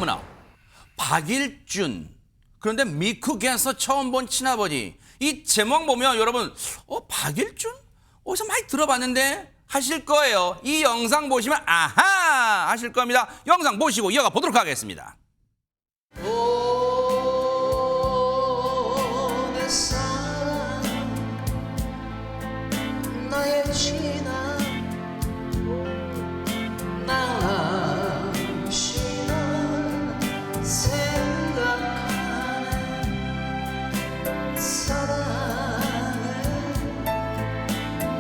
어머나, 박일준. 그런데 미국에서 처음 본 친아버지. 이 제목 보면 여러분, 박일준? 어디서 많이 들어봤는데 하실 거예요. 이 영상 보시면 아하 하실 겁니다. 영상 보시고 이어가 보도록 하겠습니다. 내 사랑 나의 지나 날씨나 생각하는 사랑을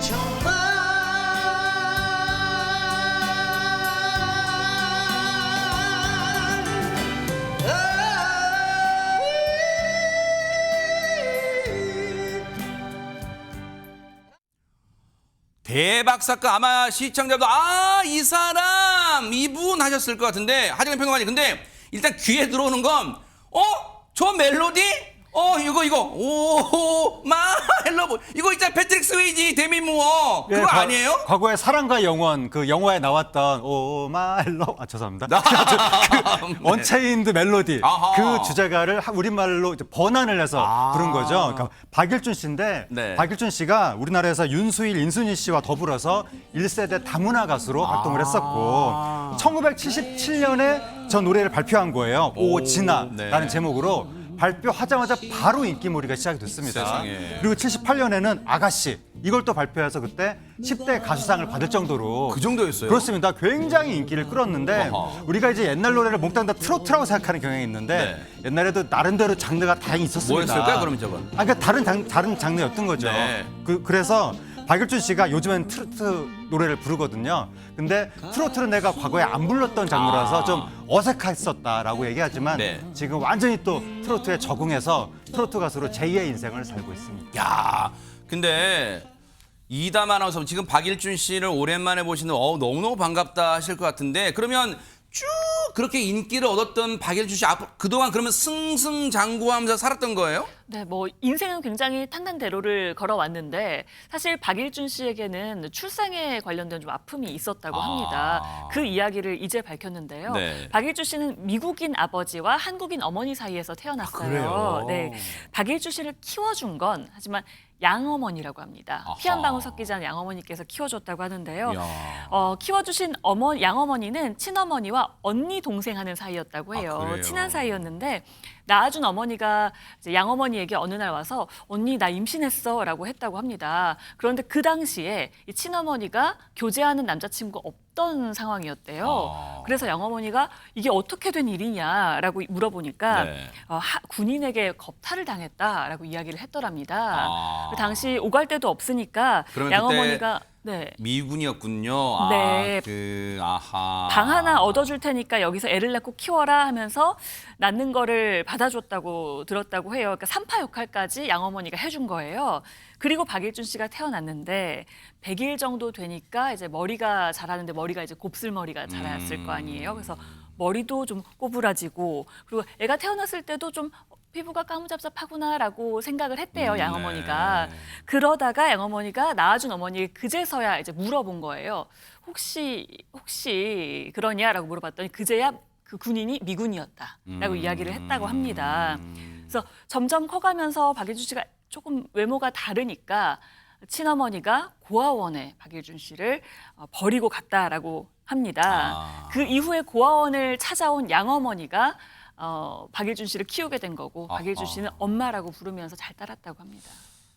정말 대박 사건. 아마 시청자도 이 사람 이분 하셨을 것 같은데, 하정현 평론가님, 근데 일단 귀에 들어오는 건 저 멜로디? 이거 오 헬로브 이거 있잖아. 패트릭 스웨이지, 데미 무어 그거 아니에요? 과거에 사랑과 영원 그 영화에 나왔던 오 마이 러 죄송합니다. 네. 언체인드 멜로디 아하. 그 주제가를 우리말로 이제 번안을 해서 부른 거죠. 그러니까 박일준 씨인데 네. 박일준 씨가 우리나라에서 윤수일, 인순이 씨와 더불어서 1세대 다문화 가수로 활동을 했었고 1977년에 저 노래를 발표한 거예요. 오 진아라는 네. 제목으로 발표하자마자 바로 인기몰이가 시작이 됐습니다. 세상에. 그리고 78년에는 아가씨 이걸 또 발표해서 그때 10대 가수상을 받을 정도로 그 정도였어요? 그렇습니다. 굉장히 인기를 끌었는데 어허. 우리가 이제 옛날 노래를 몽땅 다 트로트라고 생각하는 경향이 있는데 옛날에도 나름대로 장르가 다행히 있었습니다. 뭐였을까요, 그러면 저건? 그러니까 다른 장르였던 거죠. 네. 그래서 박일준 씨가 요즘엔 트로트 노래를 부르거든요. 근데 트로트는 내가 과거에 안 불렀던 장르라서 좀 어색했었다라고 얘기하지만 네. 지금 완전히 또 트로트에 적응해서 트로트 가수로 제2의 인생을 살고 있습니다. 야, 근데 이담 아나운서 지금 박일준 씨를 오랜만에 보시는 너무너무 반갑다 하실 것 같은데, 그러면 쭉 그렇게 인기를 얻었던 박일준 씨 그동안 그러면 승승장구하면서 살았던 거예요? 네, 인생은 굉장히 탄탄대로를 걸어왔는데 사실 박일준 씨에게는 출생에 관련된 좀 아픔이 있었다고 합니다. 그 이야기를 이제 밝혔는데요. 네. 박일준 씨는 미국인 아버지와 한국인 어머니 사이에서 태어났어요. 그래요? 네, 박일준 씨를 키워준 건 하지만 양어머니라고 합니다. 아하. 피 한 방울 섞이지 않은 양어머니께서 키워줬다고 하는데요. 이야. 키워주신 양어머니는 친어머니와 언니 동생 하는 사이였다고 해요. 그래요? 친한 사이였는데 낳아준 어머니가 이제 양어머니에게 어느 날 와서 언니 나 임신했어라고 했다고 합니다. 그런데 그 당시에 이 친어머니가 교제하는 남자친구가 없던 상황이었대요. 그래서 양어머니가 이게 어떻게 된 일이냐라고 물어보니까 네. 군인에게 겁탈을 당했다라고 이야기를 했더랍니다. 아. 그 당시 오갈 데도 없으니까 그러면 양어머니가 미군이었군요. 네. 아하. 방 하나 얻어줄 테니까 여기서 애를 낳고 키워라 하면서 낳는 거를 받아줬다고 들었다고 해요. 그러니까 산파 역할까지 양어머니가 해준 거예요. 그리고 박일준 씨가 태어났는데 100일 정도 되니까 이제 머리가 자라는데 머리가 이제 곱슬머리가 자랐을 거 아니에요. 그래서 머리도 좀 꼬부라지고 그리고 애가 태어났을 때도 좀 피부가 까무잡잡하구나라고 생각을 했대요, 양어머니가. 네. 그러다가 양어머니가 낳아준 어머니를 그제서야 이제 물어본 거예요. 혹시 그러냐라고 물어봤더니 그제야 그 군인이 미군이었다라고 이야기를 했다고 합니다. 그래서 점점 커가면서 박일준 씨가 조금 외모가 다르니까 친어머니가 고아원에 박일준 씨를 버리고 갔다라고 합니다. 그 이후에 고아원을 찾아온 양어머니가 박일준 씨를 키우게 된 거고 박일준 씨는 엄마라고 부르면서 잘 따랐다고 합니다.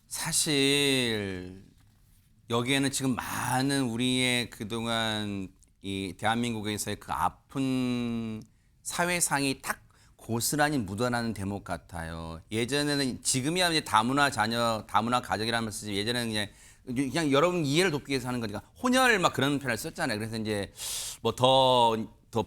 사실 여기에는 지금 많은 우리의 그동안 이 대한민국에서의 그 아픈 사회상이 딱 고스란히 묻어나는 대목 같아요. 예전에는 지금이야 이제 다문화 자녀, 다문화 가족이라면 쓰지, 예전에는 그냥 여러분 이해를 돕기 위해서 하는 거니까 혼혈 막 그런 표현을 썼잖아요. 그래서 이제 뭐 더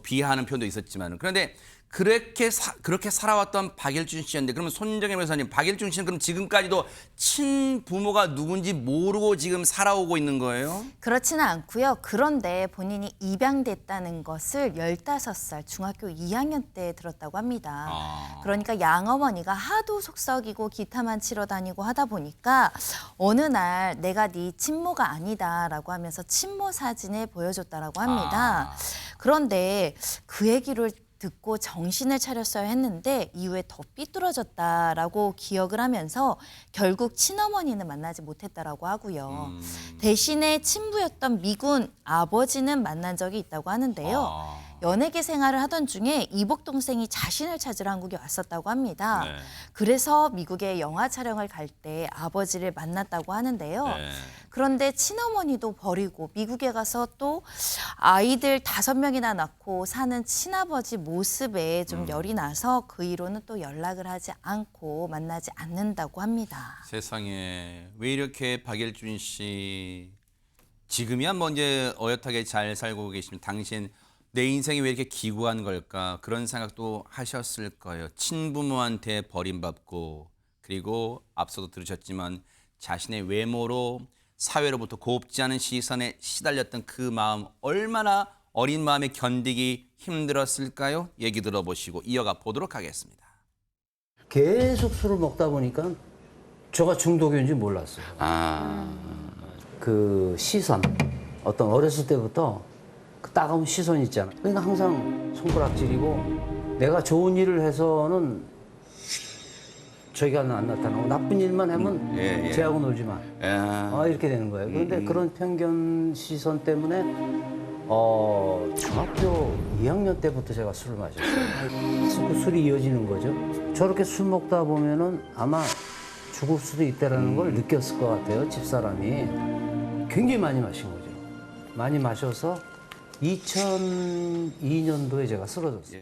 비하하는 표현도 있었지만, 그런데 그렇게 살아왔던 박일준 씨였는데, 그러면 손정혜 변호사님, 박일준 씨는 그럼 지금까지도 친부모가 누군지 모르고 지금 살아오고 있는 거예요? 그렇지는 않고요. 그런데 본인이 입양됐다는 것을 15살 중학교 2학년 때 들었다고 합니다. 그러니까 양어머니가 하도 속썩이고 기타만 치러 다니고 하다 보니까 어느 날 내가 네 친모가 아니다라고 하면서 친모 사진을 보여줬다라고 합니다. 그런데 그 얘기를 듣고 정신을 차렸어야 했는데 이후에 더 삐뚤어졌다라고 기억을 하면서 결국 친어머니는 만나지 못했다라고 하고요. 대신에 친부였던 미군 아버지는 만난 적이 있다고 하는데요. 연예계 생활을 하던 중에 이복 동생이 자신을 찾으러 한국에 왔었다고 합니다. 네. 그래서 미국에 영화 촬영을 갈 때 아버지를 만났다고 하는데요. 네. 그런데 친어머니도 버리고 미국에 가서 또 아이들 5명이나 낳고 사는 친아버지 모습에 좀 열이 나서 그 이후로는 또 연락을 하지 않고 만나지 않는다고 합니다. 세상에 왜 이렇게 박일준 씨 지금이야 뭐 이제 어엿하게 잘 살고 계시면 당신 내 인생이 왜 이렇게 기구한 걸까 그런 생각도 하셨을 거예요. 친부모한테 버림받고 그리고 앞서도 들으셨지만 자신의 외모로 사회로부터 곱지 않은 시선에 시달렸던 그 마음 얼마나 어린 마음에 견디기 힘들었을까요? 얘기 들어보시고 이어가 보도록 하겠습니다. 계속 술을 먹다 보니까 제가 중독인지 몰랐어요. 그 시선, 어떤 어렸을 때부터 그 따가운 시선 있잖아. 그러니까 항상 손가락질이고 내가 좋은 일을 해서는 저기가 안 나타나고 나쁜 일만 하면 쟤하고 놀지 마. 이렇게 되는 거예요. 그런데 그런 편견 시선 때문에 중학교 2학년 때부터 제가 술을 마셨어요. 그 술이 이어지는 거죠. 저렇게 술 먹다 보면은 아마 죽을 수도 있다라는 걸 느꼈을 것 같아요. 집사람이. 굉장히 많이 마신 거죠. 많이 마셔서 2002년도에 제가 쓰러졌어요.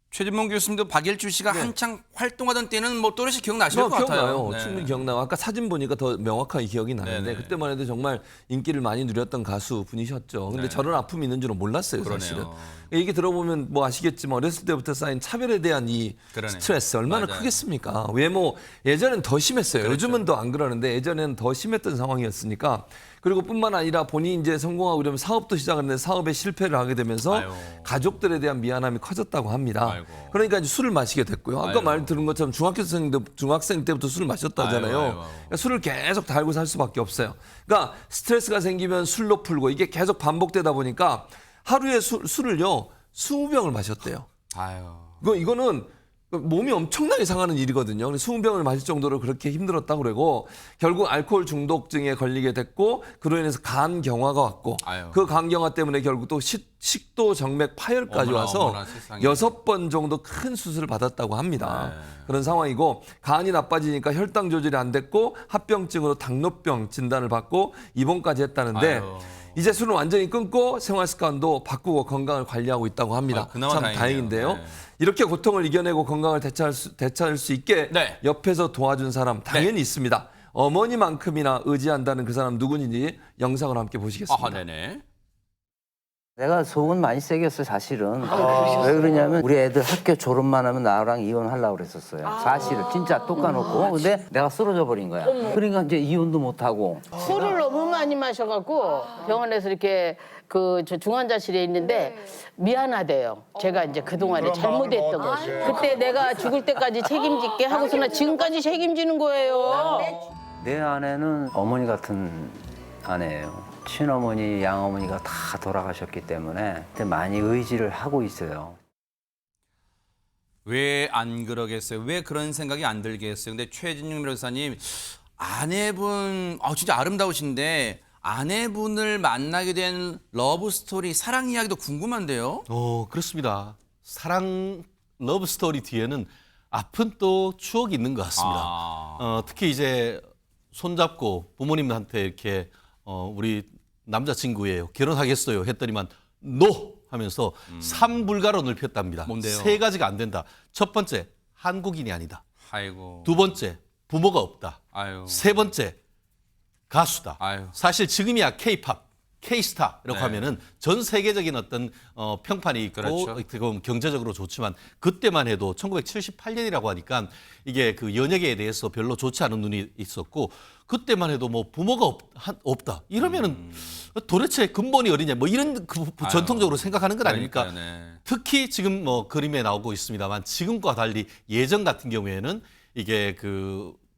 최진봉 교수님도 박일준 씨가 한창 활동하던 때는 뭐 또렷이 기억나실 것 같아요. 기억나요. 네. 충분히 기억나고 아까 사진 보니까 더 명확하게 기억이 나는데 네네. 그때만 해도 정말 인기를 많이 누렸던 가수 분이셨죠. 근데 네. 저런 아픔이 있는 줄은 몰랐어요, 그러네요. 사실은. 얘기 들어보면 뭐 아시겠지만 어렸을 때부터 쌓인 차별에 대한 이 그러네요. 스트레스 얼마나 맞아요. 크겠습니까? 외모 예전엔 더 심했어요. 그렇죠. 요즘은 더 안 그러는데 예전에는 더 심했던 상황이었으니까. 그리고 뿐만 아니라 본인이 이제 성공하고 이러면 사업도 시작하는데 사업에 실패를 하게 되면서 아유. 가족들에 대한 미안함이 커졌다고 합니다. 아이고. 그러니까 이제 술을 마시게 됐고요. 아까 아이고. 말 들은 것처럼 중학생 때부터 술을 마셨다잖아요. 아이고. 그러니까 술을 계속 달고 살 수밖에 없어요. 그러니까 스트레스가 생기면 술로 풀고 이게 계속 반복되다 보니까 하루에 술을요 20병을 마셨대요. 아유. 이거는 몸이 엄청나게 상하는 일이거든요. 20병을 마실 정도로 그렇게 힘들었다고 그러고 결국 알코올 중독증에 걸리게 됐고 그로 인해서 간 경화가 왔고 아유. 그 간 경화 때문에 결국 또 식도 정맥 파열까지 어머나, 와서 어머나, 세상에. 6번 정도 큰 수술을 받았다고 합니다. 네. 그런 상황이고 간이 나빠지니까 혈당 조절이 안 됐고 합병증으로 당뇨병 진단을 받고 입원까지 했다는데 아유. 이제 술을 완전히 끊고 생활 습관도 바꾸고 건강을 관리하고 있다고 합니다. 그나마 참 다행이네요. 다행인데요. 네. 이렇게 고통을 이겨내고 건강을 되찾을 수 있게 네. 옆에서 도와준 사람 당연히 있습니다. 어머니만큼이나 의지한다는 그 사람 누구인지 영상을 함께 보시겠습니다. 아하, 네네. 내가 속은 많이 세겠어 사실은. 왜 그러냐면 우리 애들 학교 졸업만 하면 나랑 이혼하려고 그랬었어요. 사실은 진짜 똑 까놓고. 근데 내가 쓰러져 버린 거야. 그러니까 이제 이혼도 못 하고. 술을 너무 많이 마셔갖고 병원에서 이렇게 저 중환자실에 있는데 미안하대요. 제가 이제 그동안에 잘못했던 것이. 그때 내가 죽을 때까지 책임질게 하고서는 지금까지 책임지는 거예요. 내 아내는 어머니 같은 아내예요. 친어머니, 양어머니가 다 돌아가셨기 때문에 많이 의지를 하고 있어요. 왜 안 그러겠어요? 왜 그런 생각이 안 들겠어요? 근데 최진용 변호사님 아내분 진짜 아름다우신데 아내분을 만나게 된 러브 스토리 사랑 이야기도 궁금한데요. 그렇습니다. 사랑 러브 스토리 뒤에는 아픈 또 추억이 있는 것 같습니다. 특히 이제 손잡고 부모님한테 이렇게 우리 남자친구예요. 결혼하겠어요. 했더니만 노 하면서 삼불가론을 폈답니다. 뭔데요? 3가지가 안 된다. 첫 번째, 한국인이 아니다. 아이고. 2번째, 부모가 없다. 아유. 3번째, 가수다. 아유. 사실 지금이야 K-팝, K-스타라고 네. 하면은 전 세계적인 어떤 평판이 있고 그렇죠. 어떻게 보면 경제적으로 좋지만 그때만 해도 1978년이라고 하니까 이게 그 연예계에 대해서 별로 좋지 않은 눈이 있었고 그때만 해도 뭐 부모가 없다 이러면은 도대체 근본이 어디냐 뭐 이런 전통적으로 생각하는 것 아닙니까? 그러니까요, 네. 특히 지금 뭐 그림에 나오고 있습니다만 지금과 달리 예전 같은 경우에는 이게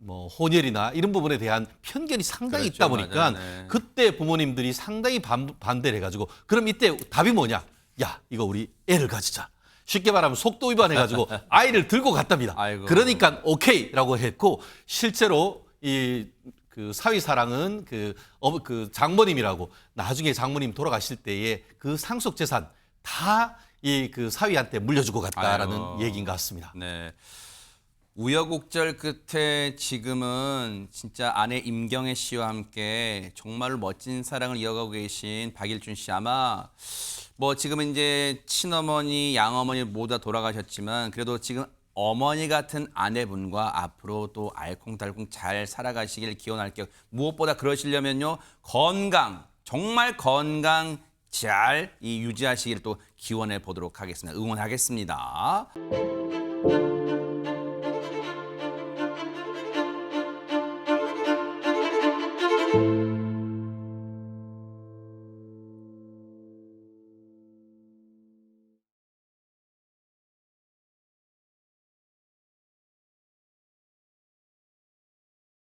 뭐 혼혈이나 이런 부분에 대한 편견이 상당히 그렇죠, 있다 보니까 맞아요, 네. 그때 부모님들이 상당히 반대를 해가지고 그럼 이때 답이 뭐냐? 야, 이거 우리 애를 가지자. 쉽게 말하면 속도 위반해가지고 아이를 들고 갔답니다. 아이고. 그러니까 오케이라고 했고 실제로 이 그 사위사랑은 그 장모님이라고 나중에 장모님 돌아가실 때에 그 상속 재산 다 이 그 사위한테 물려주고 갔다라는 아이고. 얘기인 것 같습니다. 네. 우여곡절 끝에 지금은 진짜 아내 임경애 씨와 함께 정말 멋진 사랑을 이어가고 계신 박일준 씨, 아마 뭐 지금은 이제 친어머니, 양어머니 모두 다 돌아가셨지만 그래도 지금 어머니 같은 아내분과 앞으로 또 알콩달콩 잘 살아가시길 기원할게요. 무엇보다 그러시려면요, 건강, 정말 건강 잘 유지하시기를 또 기원해 보도록 하겠습니다. 응원하겠습니다.